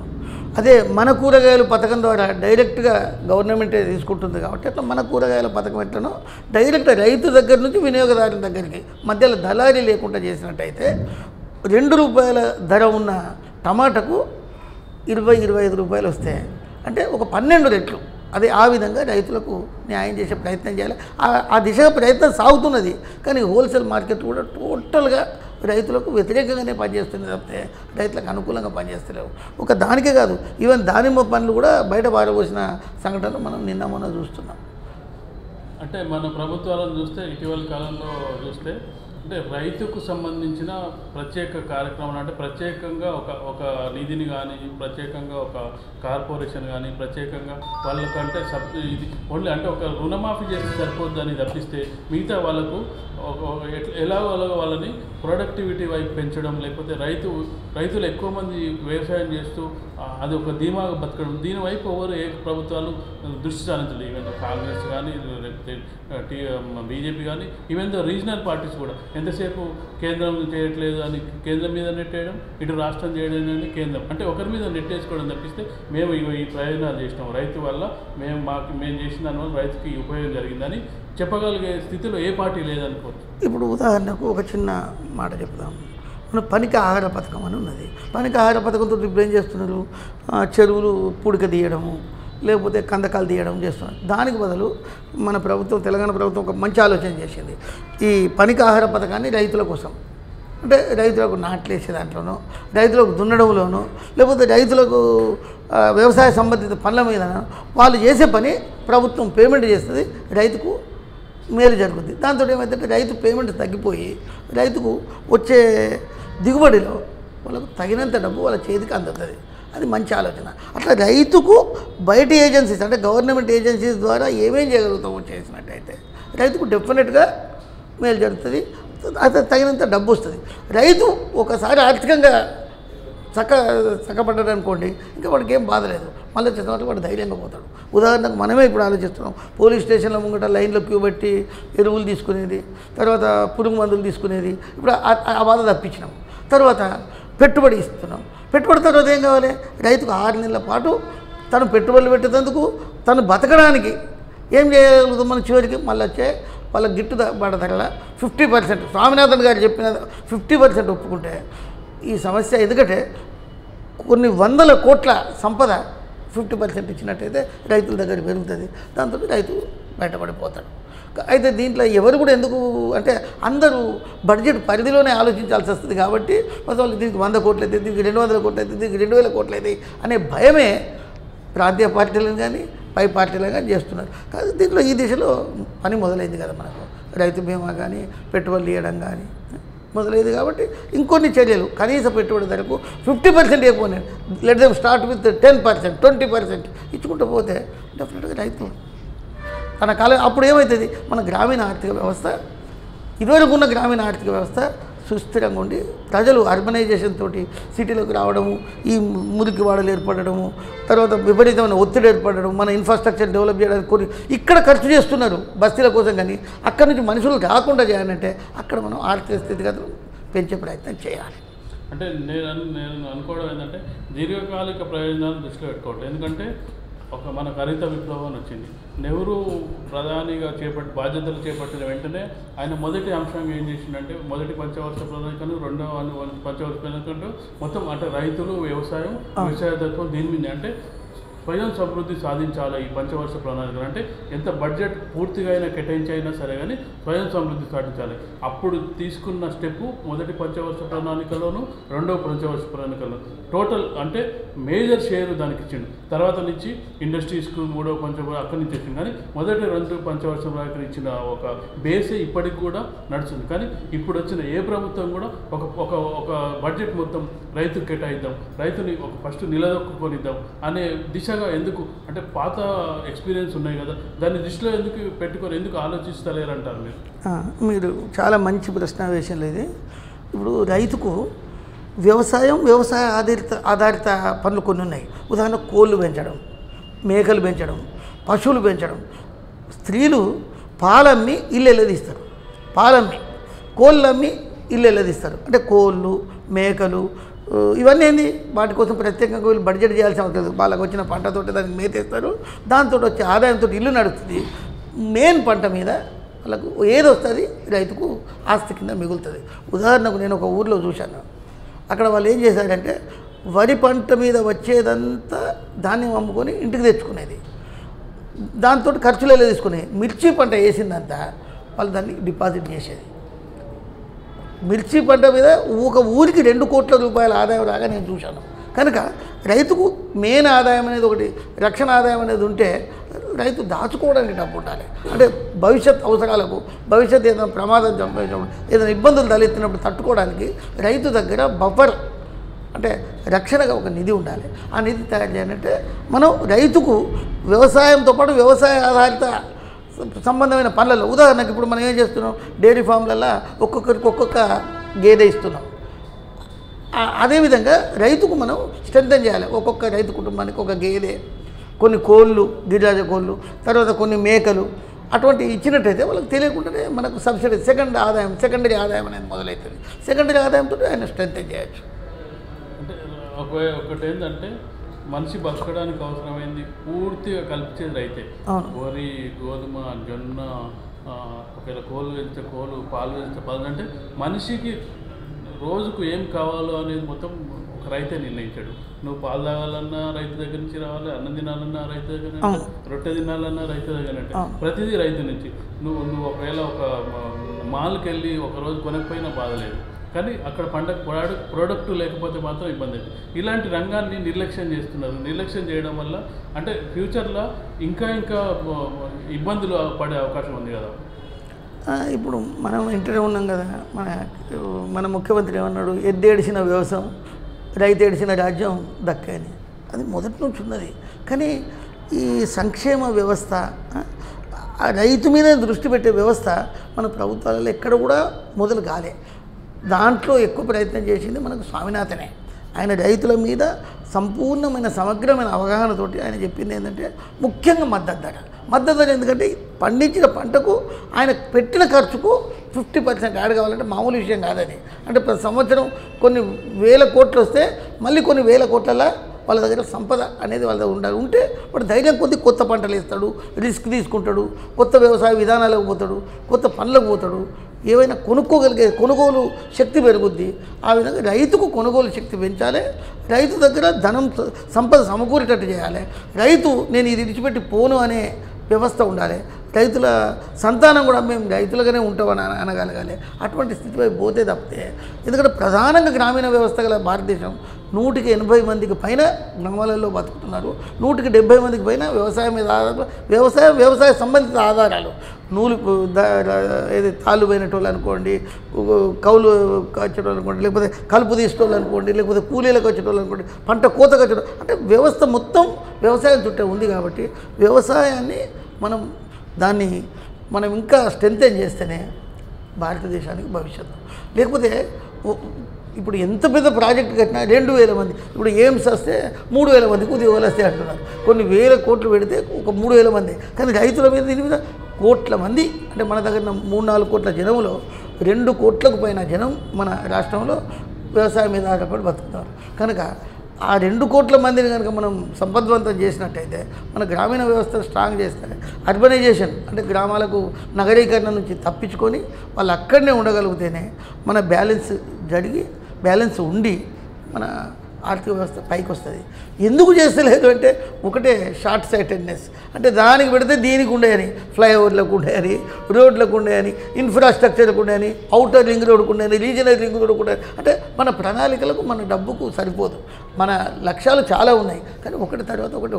అదే మన కూరగాయల పథకం ద్వారా డైరెక్ట్గా గవర్నమెంటే తీసుకుంటుంది కాబట్టి అట్లా మన కూరగాయల పథకం ఎట్లనో డైరెక్ట్ రైతు దగ్గర నుంచి వినియోగదారుల దగ్గరికి మధ్యలో దళారీ లేకుండా చేసినట్టయితే 2 రూపాయల ధర ఉన్న టమాటాకు 20-25 రూపాయలు వస్తాయి. అంటే ఒక 12 రెట్లు. అదే ఆ విధంగా రైతులకు న్యాయం చేసే ప్రయత్నం చేయాలి. ఆ దిశగా ప్రయత్నం సాగుతున్నది. కానీ హోల్సేల్ మార్కెట్ కూడా టోటల్గా రైతులకు వ్యతిరేకంగానే పనిచేస్తుంది తప్పితే రైతులకు అనుకూలంగా పనిచేస్తలేవు. ఒక దానికే కాదు, ఈవెన్ దానిమ్మ పండ్లు కూడా బయట పారబోసిన సంఘటనలు మనం మొన్న చూస్తున్నాం. అంటే మన ప్రభుత్వాలను చూస్తే ఇటీవల కాలంలో చూస్తే అంటే రైతుకు సంబంధించిన ప్రత్యేక కార్యక్రమాలు, అంటే ప్రత్యేకంగా ఒక నిధిని కానీ, ప్రత్యేకంగా ఒక కార్పొరేషన్ కానీ, ప్రత్యేకంగా వాళ్ళకంటే ఇది ఓన్లీ అంటే ఒక రుణమాఫీ చేస్తే సరిపోద్దని తప్పిస్తే మిగతా వాళ్ళకు ఎలా వాళ్ళని ప్రొడక్టివిటీ వైపు పెంచడం, లేకపోతే రైతులు ఎక్కువ మంది వ్యవసాయం చేస్తూ అది ఒక ధీమాగా బతకడం, దీనివైపు ఎవరు ఏ ప్రభుత్వాలు దృష్టి సారించలేదు. ఈవెన్ కాంగ్రెస్ కానీ, లేకపోతే బీజేపీ కానీ, ఈవెన్ రీజనల్ పార్టీస్ కూడా ఎంతసేపు కేంద్రం చేయట్లేదు అని కేంద్రం మీద నెట్టేయడం, ఇటు రాష్ట్రం చేయడం అని కేంద్రం, అంటే ఒకరి మీద నెట్టేసుకోవడం తప్పిస్తే మేము ఈ ప్రయోజనాలు చేసినాం రైతు వల్ల, మేము చేసిన దానివల్ల రైతుకి ఉపయోగం జరిగిందని చెప్పగలిగే స్థితిలో ఏ పార్టీ లేదనుకోవచ్చు. ఇప్పుడు ఉదాహరణకు ఒక చిన్న మాట చెప్తాం. మన పనికి ఆహార పథకం అని ఉన్నది. పనికి ఆహార పథకంతో ఇప్పుడు ఏం చేస్తున్నారు? చెరువులు పూడిక తీయడము, లేకపోతే కందకాలు తీయడం చేస్తున్నారు. దానికి బదులు మన ప్రభుత్వం, తెలంగాణ ప్రభుత్వం ఒక మంచి ఆలోచన చేసింది. ఈ పనికి ఆహార పథకాన్ని రైతుల కోసం, అంటే రైతులకు నాట్లేసే దాంట్లోనో, రైతులకు దున్నడంలోనో, లేకపోతే రైతులకు వ్యవసాయ సంబంధిత పనుల మీద వాళ్ళు చేసే పని ప్రభుత్వం పేమెంట్ చేస్తుంది, రైతుకు మేలు జరుగుతుంది. దాంతో ఏమైందంటే రైతు పేమెంట్ తగ్గిపోయి రైతుకు వచ్చే దిగుబడిలో వాళ్ళకు తగినంత డబ్బు వాళ్ళ చేతికి అందుతుంది. అది మంచి ఆలోచన. అట్లా రైతుకు బయట ఏజెన్సీస్, అంటే గవర్నమెంట్ ఏజెన్సీస్ ద్వారా ఏమేం చేయగలుగుతామో చేసినట్టయితే రైతుకు డెఫినెట్గా మేలు జరుగుతుంది, అది తగినంత డబ్బు వస్తుంది. రైతు ఒకసారి ఆర్థికంగా చక్కపడ్డాడు అనుకోండి, ఇంకా వాడికి ఏం బాధ లేదు. మళ్ళీ వచ్చేసరికి వాడు ధైర్యంగా పోతాడు. ఉదాహరణకు మనమే ఇప్పుడు ఆలోచిస్తున్నాం, పోలీస్ స్టేషన్ల ముంగట లైన్లో క్యూ పెట్టి ఎరువులు తీసుకునేది, తర్వాత పురుగు మందులు తీసుకునేది, ఇప్పుడు ఆ బాధ తప్పించినాం. తర్వాత పెట్టుబడి ఇస్తున్నాం. పెట్టుబడి తర్వాత ఏం కావాలి? రైతుకు 6 నెలల పాటు తను పెట్టుబడులు పెట్టేందుకు, తను బతకడానికి ఏం చేయగలుగుతాం? మన చివరికి మళ్ళీ వచ్చే వాళ్ళ గిట్టుబాటు ధరల 50%, స్వామినాథన్ గారు చెప్పిన 50% ఒప్పుకుంటే ఈ సమస్య, ఎందుకంటే కొన్ని వందల కోట్ల సంపద 50% ఇచ్చినట్టయితే రైతుల దగ్గర పెరుగుతుంది. దాంతో రైతు బయటపడిపోతాడు. అయితే దీంట్లో ఎవరు కూడా ఎందుకు అంటే అందరూ బడ్జెట్ పరిధిలోనే ఆలోచించాల్సి వస్తుంది. కాబట్టి వాళ్ళు దీనికి 100 కోట్లు అయితే, దీనికి 200 కోట్లు అయితే, దీనికి 2000 కోట్లు అయితే అనే భయమే ప్రాంతీయ పార్టీలను కానీ పై పార్టీలను కానీ చేస్తున్నారు. కానీ దీంట్లో ఈ దిశలో పని మొదలైంది కదా మనకు. రైతు బీమా కానీ, పెట్టుబడులు ఇవ్వడం కానీ మొదలైంది. కాబట్టి ఇంకొన్ని చర్యలు, కనీస పెట్టుబడి ధరకు 50% ఎక్కువ, లెట్ దెమ్ స్టార్ట్ విత్ 10%, 20% ఇచ్చుకుంటూ పోతే డెఫినెట్గా రైతు తన కాలం అప్పుడు ఏమవుతుంది, మన గ్రామీణ ఆర్థిక వ్యవస్థ ఇదివరకు ఉన్న గ్రామీణ ఆర్థిక వ్యవస్థ సుస్థిరంగా ఉండి ప్రజలు అర్బనైజేషన్ తోటి సిటీలోకి రావడము, ఈ మురికి వాడలు ఏర్పడము, తర్వాత విపరీతమైన ఒత్తిడి ఏర్పడడం, మన ఇన్ఫ్రాస్ట్రక్చర్ డెవలప్ చేయడానికి కొన్ని ఇక్కడ ఖర్చు చేస్తున్నారు బస్తీల కోసం, కానీ అక్కడి నుంచి మనుషులు రాకుండా చేయాలంటే అక్కడ మనం ఆర్థిక స్థితిగతులు పెంచే ప్రయత్నం చేయాలి. అంటే నేను అనుకోవడం ఏంటంటే దీర్ఘకాలిక ప్రయోజనాలను దృష్టిలో పెట్టుకోవట్లేదు. ఎందుకంటే మనకు హరిత విప్లవం వచ్చింది. నెహ్రూ ప్రధానిగా బాధ్యతలు చేపట్టిన వెంటనే ఆయన మొదటి అంశంగా ఏం చేసిందంటే మొదటి పంచవర్ష ప్రణాళికను, రెండవ పంచవర్ష ప్రణాళికను మొత్తం అంటే రైతులు, వ్యవసాయతత్వం దీని మీద అంటే స్వయం సమృద్ధి సాధించాలి. ఈ పంచవర్ష ప్రణాళికలు అంటే ఎంత బడ్జెట్ పూర్తిగా అయినా కేటాయించి అయినా సరే కానీ స్వయం సమృద్ధి సాధించాలి. అప్పుడు తీసుకున్న స్టెప్పు మొదటి పంచవర్ష ప్రణాళికలోను, రెండవ పంచవర్ష ప్రణాళికలో టోటల్ అంటే మేజర్ షేర్ దానికి ఇచ్చిండు. తర్వాత నుంచి ఇండస్ట్రీస్కు మూడవ అక్కడి నుంచి వచ్చింది. కానీ మొదటి రెండు పంచవర్ష ప్రణాళికలు ఇచ్చిన ఒక బేసే ఇప్పటికి కూడా నడుస్తుంది. కానీ ఇప్పుడు వచ్చిన ఏ ప్రభుత్వం కూడా ఒక బడ్జెట్ మొత్తం రైతుకు కేటాయిద్దాం, రైతుని ఫస్ట్ నిలదొక్కునిద్దాం అనే దిశగా ఎందుకు అంటే పాత ఎక్స్పీరియన్స్ ఉన్నాయి కదా, దాన్ని దృష్టిలో ఎందుకు ఆలోచిస్తలేరంటారు మీరు? మీరు చాలా మంచి ప్రశ్న వేసిన ఇది. ఇప్పుడు రైతుకు వ్యవసాయ ఆధారిత పనులు కొన్ని ఉన్నాయి. ఉదాహరణకు కోళ్ళు పెంచడం, మేకలు పెంచడం, పశువులు పెంచడం. స్త్రీలు పాలమ్మి ఇల్లు ఎల్లదీస్తారు, కోళ్ళు అమ్మి ఇల్లు ఎల్లదీస్తారు. అంటే కోళ్ళు, మేకలు ఇవన్నీ ఏంది, వాటి కోసం ప్రత్యేకంగా వీళ్ళు బడ్జెట్ చేయాల్సిన అవసరం లేదు. వాళ్ళకి వచ్చిన పంటతో దానికి మేతేస్తారు, దాంతో వచ్చే ఆదాయంతో ఇల్లు నడుస్తుంది. మెయిన్ పంట మీద వాళ్ళకు ఏది వస్తుంది రైతుకు ఆస్తి కింద మిగులుతుంది. ఉదాహరణకు నేను ఒక ఊర్లో చూశాను. అక్కడ వాళ్ళు ఏం చేశారంటే వరి పంట మీద వచ్చేదంతా ధాన్యం అమ్ముకొని ఇంటికి తెచ్చుకునేది, దాంతో ఖర్చులు తీసుకునేది. మిర్చి పంట వేసిందంతా వాళ్ళు దాన్ని డిపాజిట్ చేసేది. మిర్చి పంట మీద ఒక ఊరికి 2 కోట్ల రూపాయల ఆదాయం రాగా నేను చూశాను. కనుక రైతుకు మెయిన్ ఆదాయం అనేది ఒకటి, రక్షణ ఆదాయం అనేది ఉంటే రైతు దాచుకోవడానికి డబ్బు ఉండాలి. అంటే భవిష్యత్ అవసరాలకు, భవిష్యత్ ఏదైనా ప్రమాదం చంపేసినప్పుడు, ఏదైనా ఇబ్బందులు తలెత్తినప్పుడు తట్టుకోవడానికి రైతు దగ్గర బఫర్ అంటే రక్షణగా ఒక నిధి ఉండాలి. ఆ నిధి తయారు చేయాలంటే మనం రైతుకు వ్యవసాయంతో పాటు వ్యవసాయ ఆధారిత సంబంధమైన పనులలో, ఉదాహరణకు ఇప్పుడు మనం ఏం చేస్తున్నాం, డైరీ ఫామ్లలో ఒక్కొక్కరికి ఒక్కొక్క గేదె ఇస్తున్నాం. అదేవిధంగా రైతుకు మనం స్ట్రెంథెన్ చేయాలి. ఒక్కొక్క రైతు కుటుంబానికి ఒక గేదె, కొన్ని కోళ్ళు, గిరిరాజ కోళ్ళు, తర్వాత కొన్ని మేకలు అటువంటి ఇచ్చినట్టయితే వాళ్ళకి తెలియకుండానే మనకు సబ్సిడీ సెకండరీ ఆదాయం అనేది మొదలవుతుంది. సెకండరీ ఆదాయంతో ఆయన స్ట్రెంథెన్ చేయొచ్చు. అంటే ఒకటి ఏంటంటే మనిషి బతకడానికి అవసరమైంది పూర్తిగా కల్పించేది రైతే. వరి, గోధుమ, జొన్న, ఒకవేళ కోళ్ళు పెంచితే కోళ్ళు, పాలు పెంచితే పాలు, అంటే మనిషికి రోజుకు ఏం కావాలో అనేది మొత్తం ఒక రైతే నిర్ణయించాడు. నువ్వు పాలు తాగాలన్నా రైతు దగ్గర నుంచి రావాలి, అన్నం తినాలన్నా రైతు దగ్గర, రొట్టె తినాలన్నా రైతు దగ్గర, అంటే ప్రతిదీ రైతు నుంచి. నువ్వు ఒకవేళ ఒక మాల్కి వెళ్ళి ఒకరోజు కొనకపోయినా బాధలేదు, కానీ అక్కడ ప్రోడక్ట్ లేకపోతే మాత్రం ఇబ్బంది. ఇలాంటి రంగాన్ని నిర్లక్ష్యం చేస్తున్నారు. నిర్లక్ష్యం చేయడం వల్ల అంటే ఫ్యూచర్లో ఇంకా ఇబ్బందులు పడే అవకాశం ఉంది కదా. ఇప్పుడు మనం ఇంటనే ఉన్నాం కదా, మన ముఖ్యమంత్రి ఏమన్నాడు, ఎద్దేడిసిన వ్యవసాయం రైతు ఏడిసిన రాజ్యం దక్కని. అది మొదటి నుంచి ఉన్నది. కానీ ఈ సంక్షేమ వ్యవస్థ, రైతు మీద దృష్టి పెట్టే వ్యవస్థ మన ప్రభుత్వాలలో ఎక్కడ కూడా మొదలు కాలే. దాంట్లో ఎక్కువ ప్రయత్నం చేసింది మనకు స్వామినాథనే. ఆయన రైతుల మీద సంపూర్ణమైన సమగ్రమైన అవగాహనతోటి ఆయన చెప్పింది ఏంటంటే ముఖ్యంగా మద్దతు ధర. ఎందుకంటే పండించిన పంటకు ఆయన పెట్టిన ఖర్చుకు 50% యాడ్ కావాలంటే మామూలు విషయం కాదని. అంటే ప్రతి సంవత్సరం కొన్ని వేల కోట్లు వస్తే మళ్ళీ కొన్ని వేల కోట్ల వాళ్ళ దగ్గర సంపద అనేది వాళ్ళ దగ్గర ఉంటే వాడు ధైర్యం కొద్ది కొత్త పంటలు వేస్తాడు, రిస్క్ తీసుకుంటాడు, కొత్త వ్యవసాయ విధానాలకు పోతాడు, కొత్త పనులకు పోతాడు, ఏవైనా కొనుగోలు శక్తి పెరుగుద్ది. ఆ విధంగా రైతుకు కొనుగోలు శక్తి పెంచాలి, రైతు దగ్గర సంపద సమకూరేటట్టు చేయాలి. రైతు నేను ఇది విడిచిపెట్టి పోను అనే వ్యవస్థ ఉండాలి. రైతుల సంతానం కూడా మేము రైతులుగానే ఉంటామని అనగలగాలి. అటువంటి స్థితిపై పోతే తప్పితే, ఎందుకంటే ప్రధానంగా గ్రామీణ వ్యవస్థ గల భారతదేశం 180 మందికి పైన గ్రామాలలో బతుకుతున్నారు. 170 మందికి పైన వ్యవసాయం మీద వ్యవసాయ సంబంధిత ఆధారాలు, నూలు ఏది తాళ్ళు పోయినటోళ్ళు అనుకోండి, కౌలు వచ్చేటోళ్ళు అనుకోండి, లేకపోతే కలుపు తీసేటోళ్ళు అనుకోండి, లేకపోతే కూలీలకు వచ్చేటోళ్ళు అనుకోండి, పంట కోతకు వచ్చేటోళ్ళు, అంటే వ్యవస్థ మొత్తం వ్యవసాయం చుట్టే ఉంది. కాబట్టి వ్యవసాయాన్ని మనం దాన్ని మనం ఇంకా స్ట్రెంథెన్ చేస్తేనే భారతదేశానికి భవిష్యత్తు. లేకపోతే ఇప్పుడు ఎంత పెద్ద ప్రాజెక్ట్ కట్టినా 2000 మంది, ఇప్పుడు ఎయిమ్స్ వస్తే 3000 మందికి ఉద్యోగాలు వస్తాయి అంటున్నారు. కొన్ని వేల కోట్లు పెడితే ఒక 3000 మంది, కానీ రైతుల మీద దీని మీద కోట్ల మంది, అంటే మన దగ్గర 3-4 కోట్ల జనంలో 2 కోట్లకు పైన జనం మన రాష్ట్రంలో వ్యవసాయం మీద ఆధారపడి బతుకుతారు. కనుక ఆ 2 కోట్ల మందిని కనుక మనం సంపద్వంతం చేసినట్టయితే, మన గ్రామీణ వ్యవస్థను స్ట్రాంగ్ చేస్తే, అర్బనైజేషన్ అంటే గ్రామాలకు నగరీకరణ నుంచి తప్పించుకొని వాళ్ళు అక్కడనే ఉండగలిగితేనే మన బ్యాలెన్స్ ఉండి మన ఆర్థిక వ్యవస్థ పైకి వస్తుంది. ఎందుకు చేస్తలేదు అంటే ఒకటే షార్ట్ సైటెడ్నెస్, అంటే దానికి పెడితే దీనికి ఉండేయని, ఫ్లైఓవర్లకు ఉండేయని, రోడ్లకు ఉండేయని, ఇన్ఫ్రాస్ట్రక్చర్లకు ఉండేయని, అవుటర్ రింగ్ రోడ్కు ఉండేని, రీజనల్ రింగ్ రోడ్కు ఉండేది. అంటే మన ప్రణాళికలకు మన డబ్బుకు సరిపోదు. మన లక్ష్యాలు చాలా ఉన్నాయి, కానీ ఒకటి తర్వాత ఒకటి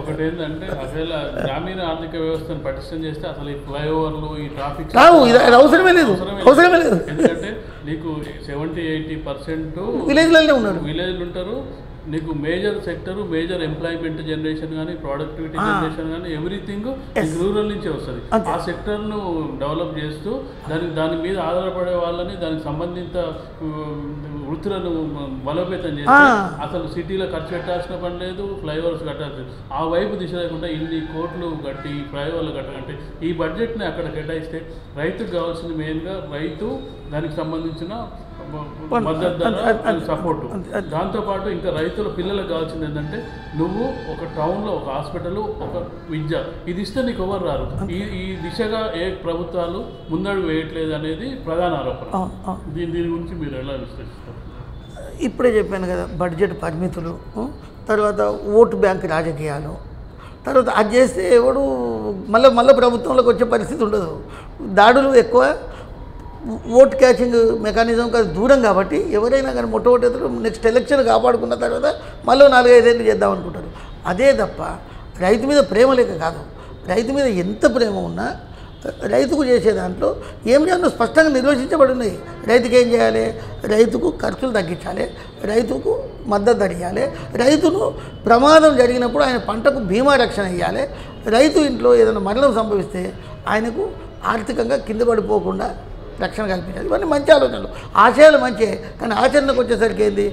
ఒకటి ఏంటంటే అసలు గ్రామీణ ఆర్థిక వ్యవస్థను పటిష్టం చేస్తే అసలు ఈ ఫ్లైఓవర్లు, ఈ ట్రాఫిక్ ఇది అవసరమే లేదు. ఎందుకంటే నీకు 70-80% విలేజ్లలో ఉన్నారు, విలేజ్లు ఉంటారు. నీకు major sector, major employment generation కానీ, ప్రొడక్టివిటీ జనరేషన్ కానీ, ఎవ్రీథింగ్ రూరల్ నుంచే వస్తుంది. ఆ సెక్టర్ను డెవలప్ చేస్తూ దాని మీద ఆధారపడే వాళ్ళని, దానికి సంబంధిత వృత్తులను బలోపేతం చేస్తే అసలు సిటీలో ఖర్చు పెట్టాల్సిన పని లేదు, ఫ్లైఓవర్స్ కట్టాల్సిన ఆ వైపు దిశ లేకుండా ఇన్ని కోట్లు కట్టి ఫ్లైఓవర్లు కట్టాలంటే ఈ బడ్జెట్ని అక్కడ కేటాయిస్తే రైతుకు కావాల్సింది మెయిన్గా రైతు, దానికి సంబంధించిన మద్దతు ధర, సపోర్టు. దాంతోపాటు ఇంకా రైతుల పిల్లలకు కావాల్సింది ఏంటంటే నువ్వు ఒక టౌన్లో ఒక హాస్పిటల్, ఒక విద్య, ఇది ఇస్తే నీకు ఎవరు రారు. ఈ దిశగా ఏ ప్రభుత్వాలు ముందడుగు వేయట్లేదు అనేది ప్రధాన ఆరోపణ. దీని గురించి మీరు ఎలా విశ్లేషిస్తారు? ఇప్పుడే చెప్పాను కదా, బడ్జెట్ పరిమితులు, తర్వాత ఓటు బ్యాంక్ రాజకీయాలు, తర్వాత అది చేస్తే ఎవడు మళ్ళీ ప్రభుత్వంలోకి వచ్చే పరిస్థితి ఉండదు. దాడులు ఎక్కువ, ఓట్ క్యాచింగ్ మెకానిజం కాదు దూరం కాబట్టి ఎవరైనా కానీ మొట్టమొదటి నెక్స్ట్ ఎలక్షన్ కాపాడుకున్న తర్వాత మళ్ళీ 4-5 ఏళ్ళు చేద్దాం అనుకుంటారు. అదే తప్ప రైతు మీద ప్రేమ లేక కాదు. రైతు మీద ఎంత ప్రేమ ఉన్నా రైతుకు చేసే దాంట్లో ఏం చేయాలో స్పష్టంగా నిర్వచించబడి ఉన్నాయి. రైతుకు ఏం చేయాలి? రైతుకు ఖర్చులు తగ్గించాలి, రైతుకు మద్దతు అడిగాలి, రైతును ప్రమాదం జరిగినప్పుడు ఆయన పంటకు బీమా రక్షణ ఇవ్వాలి, రైతు ఇంట్లో ఏదైనా మరణం సంభవిస్తే ఆయనకు ఆర్థికంగా కింద పడిపోకుండా రక్షణ కల్పించాలి. ఇవన్నీ మంచి ఆలోచనలు, ఆశయాలు మంచి, కానీ ఆచరణకు వచ్చేసరికి ఏంది,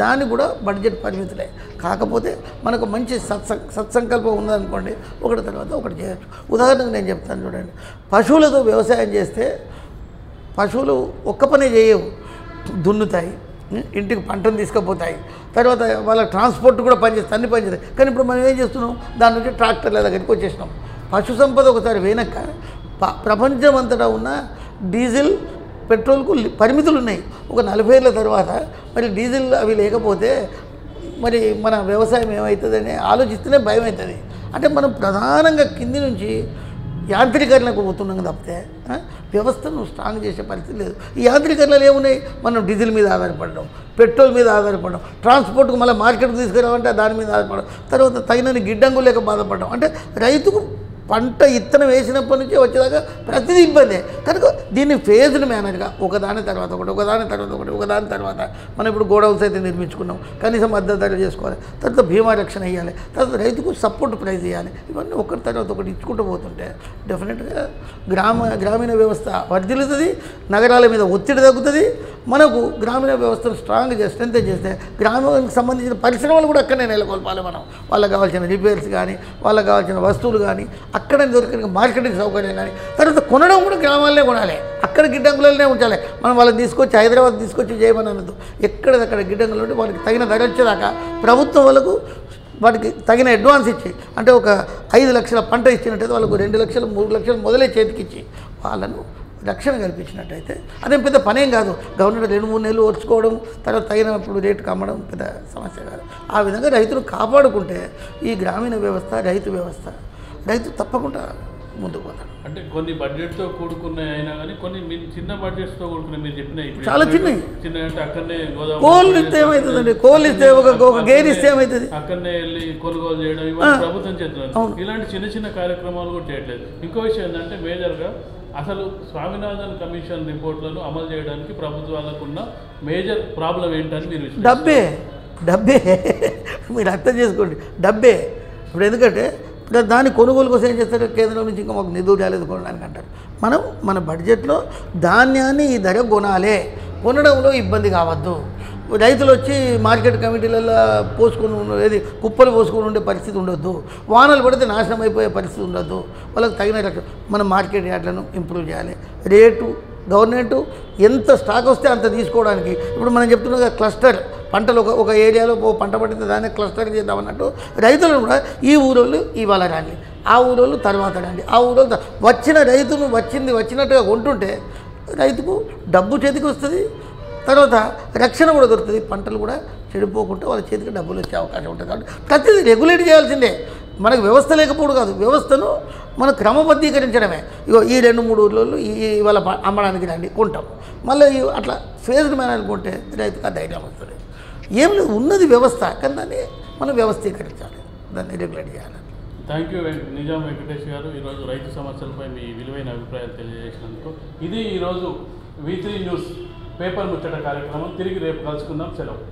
దాన్ని కూడా బడ్జెట్ పరిమితులే. కాకపోతే మనకు మంచి సత్సంకల్పం ఉందనుకోండి, ఒకటి తర్వాత ఒకటి చేయొచ్చు. ఉదాహరణకు నేను చెప్తాను చూడండి, పశువులతో వ్యవసాయం చేస్తే పశువులు ఒక్క పని చేయవు, దున్నుతాయి, ఇంటికి పంటను తీసుకుపోతాయి, తర్వాత వాళ్ళ ట్రాన్స్పోర్ట్ కూడా పనిచేస్తాయి, అన్ని పనిచేస్తాయి. కానీ ఇప్పుడు మనం ఏం చేస్తున్నాం, దాని నుంచి ట్రాక్టర్ల దగ్గరికి వచ్చేసినాం. పశు సంపద ఒకసారి వేయనక్క ప్రపంచం అంతటా ఉన్న డీజిల్, పెట్రోల్కు పరిమితులు ఉన్నాయి. ఒక 40 ఏళ్ళ తర్వాత మరి డీజిల్ అవి లేకపోతే మరి మన వ్యవసాయం ఏమవుతుందని ఆలోచిస్తేనే భయం అవుతుంది. అంటే మనం ప్రధానంగా కింది నుంచి యాంత్రీకరణకు పోతున్నాం తప్పితే వ్యవస్థను స్ట్రాంగ్ చేసే పరిస్థితి లేదు. ఈ యాంత్రీకరణలు ఏమున్నాయి, మనం డీజిల్ మీద ఆధారపడడం, పెట్రోల్ మీద ఆధారపడడం, ట్రాన్స్పోర్ట్కు మళ్ళీ మార్కెట్కి తీసుకురావంటే దాని మీద ఆధారపడడం, తర్వాత తగినన్ని గిడ్డంగు లేక బాధపడడం. అంటే రైతుకు పంట ఇత్తనం వేసినప్పటి నుంచి వచ్చేదాకా ప్రతిదీ ఇబ్బందే. కనుక దీన్ని ఫేజ్డ్ మేనర్గా ఒకదాని తర్వాత మనం ఇప్పుడు గోడౌన్స్ అయితే నిర్మించుకున్నాం, కనీసం మద్దతు ధర చేసుకోవాలి, తర్వాత బీమా రక్షణ ఇవ్వాలి, తర్వాత రైతుకు సపోర్ట్ ప్రైజ్ ఇవ్వాలి. ఇవన్నీ ఒకటి తర్వాత ఒకటి ఇచ్చుకుంటూ పోతుంటే డెఫినెట్గా గ్రామీణ వ్యవస్థ వర్ధిల్లుతుంది, నగరాల మీద ఒత్తిడి తగ్గుతుంది. మనకు గ్రామీణ వ్యవస్థను స్ట్రాంగ్ స్ట్రెంత్ చేస్తే గ్రామానికి సంబంధించిన పరిశ్రమలు కూడా అక్కడనే నెలకొల్పాలి. మనం వాళ్ళకి కావాల్సిన రిపేర్స్ కానీ, వాళ్ళకి కావాల్సిన వస్తువులు కానీ అక్కడే దొరికిన మార్కెటింగ్ సౌకర్యం కానీ, తర్వాత కొనడం కూడా గ్రామాలనే కొనాలి, అక్కడ గిడ్డంగులనే ఉంచాలి. మనం వాళ్ళని తీసుకొచ్చి హైదరాబాద్ తీసుకొచ్చి చేయమని అనదు, ఎక్కడదక్కడ గిడ్డంగులు ఉంటే వాళ్ళకి తగిన ధర వచ్చేదాకా ప్రభుత్వం వాటికి తగిన అడ్వాన్స్ ఇచ్చి, అంటే ఒక 5 లక్షల పంట ఇచ్చినట్టయితే వాళ్ళకు 2 లక్షలు 3 లక్షలు మొదలే చేతికిచ్చి వాళ్ళను రక్షణ కల్పించినట్టయితే అదేం పెద్ద పనేం కాదు. గవర్నమెంట్ 2-3 నెలలు ఓర్చుకోవడం, తర్వాత తగినప్పుడు రేటు కమ్మడం పెద్ద సమస్య కాదు. ఆ విధంగా రైతును కాపాడుకుంటే ఈ గ్రామీణ వ్యవస్థ, రైతు తప్పకుండా ముందుకు పోతాడు. అంటే కొన్ని బడ్జెట్తో కూడుకున్న అయినా కానీ కొన్ని చిన్న బడ్జెట్స్తో కూడుకున్న మీరు చెప్పిన చాలా చిన్నవి అంటే అక్కడనే కోళ్ళు ఇస్తే ఏమవుతుందండి, కోళ్ళు ఇస్తే ఒక గేర్ ఇస్తే ఏమవుతుంది, అక్కడనే వెళ్ళి కొనుగోలు చేయడం, ఇవన్నీ ప్రభుత్వం చేస్తున్నారు. ఇలాంటి చిన్న కార్యక్రమాలు కూడా చేయట్లేదు. ఇంకో విషయం ఏంటంటే మేజర్గా అసలు స్వామినాథన్ కమిషన్ రిపోర్ట్లను అమలు చేయడానికి ప్రభుత్వాలకు ఉన్న మేజర్ ప్రాబ్లం ఏంటని మీరు డబ్బే మీరు అర్థం చేసుకోండి, డబ్బే. ఇప్పుడు ఎందుకంటే దాని కొనుగోలు కోసం ఏం చేస్తారు, కేంద్రం నుంచి ఇంకా మాకు నిధులు రాలేదు కొనడానికి అంటారు. మనం మన బడ్జెట్లో ధాన్యాన్ని ఈ ధర కొనాలి, కొనడంలో ఇబ్బంది కావద్దు. రైతులు వచ్చి మార్కెట్ కమిటీలలో పోసుకొని ఏది కుప్పలు పోసుకొని ఉండే పరిస్థితి ఉండొద్దు, వానలు పడితే నాశనం అయిపోయే పరిస్థితి ఉండొద్దు. వాళ్ళకి తగిన రకం మన మార్కెట్ యార్డ్లను ఇంప్రూవ్ చేయాలి. రేటు గవర్నమెంట్ ఎంత స్టాక్ వస్తే అంత తీసుకోవడానికి, ఇప్పుడు మనం చెప్తున్న క్లస్టర్ పంటలు ఒక ఏరియాలో పంట పడితే దాన్ని క్లస్టర్ చేద్దామన్నట్టు రైతులను కూడా ఈ ఊరోళ్ళు ఇవాళ రండి, ఆ ఊరోళ్ళు తర్వాత రండి, ఆ ఊరోళ్ళు వచ్చిన రైతును వచ్చినట్టుగా కొంటుంటే రైతుకు డబ్బు చేతికి వస్తుంది, తర్వాత రక్షణ కూడా దొరుకుతుంది, పంటలు కూడా చెడిపోకుండా వాళ్ళ చేతికి డబ్బులు వచ్చే అవకాశం ఉంటుంది. కాబట్టి ప్రతిదీ రెగ్యులేట్ చేయాల్సిందే. మనకు వ్యవస్థ లేకపోవడం కాదు, వ్యవస్థను మనం క్రమబద్ధీకరించడమే. ఇగో ఈ 2-3 ఊర్లలో ఇవాళ అమ్మడానికి రండి కొంటాం, మళ్ళీ అట్లా ఫేజ్డ్ మ్యాన్ అనుకుంటే రైతుకు ఆ ధైర్యం వస్తుంది. ఏం లేదు, ఉన్నది వ్యవస్థ, కానీ దాన్ని మనం వ్యవస్థీకరించాలి, దాన్ని రెగ్యులేట్ చేయాలి. థ్యాంక్ యూ నిజాం వెంకటేష్ గారు, ఈరోజు రైతు సమస్యలపై మీ విలువైన అభిప్రాయాలు తెలియజేసినందుకు. ఇది ఈరోజు V3 న్యూస్ పేపర్ ముచ్చట కార్యక్రమం. తిరిగి రేపు కలుసుకుందాం. సెలవు.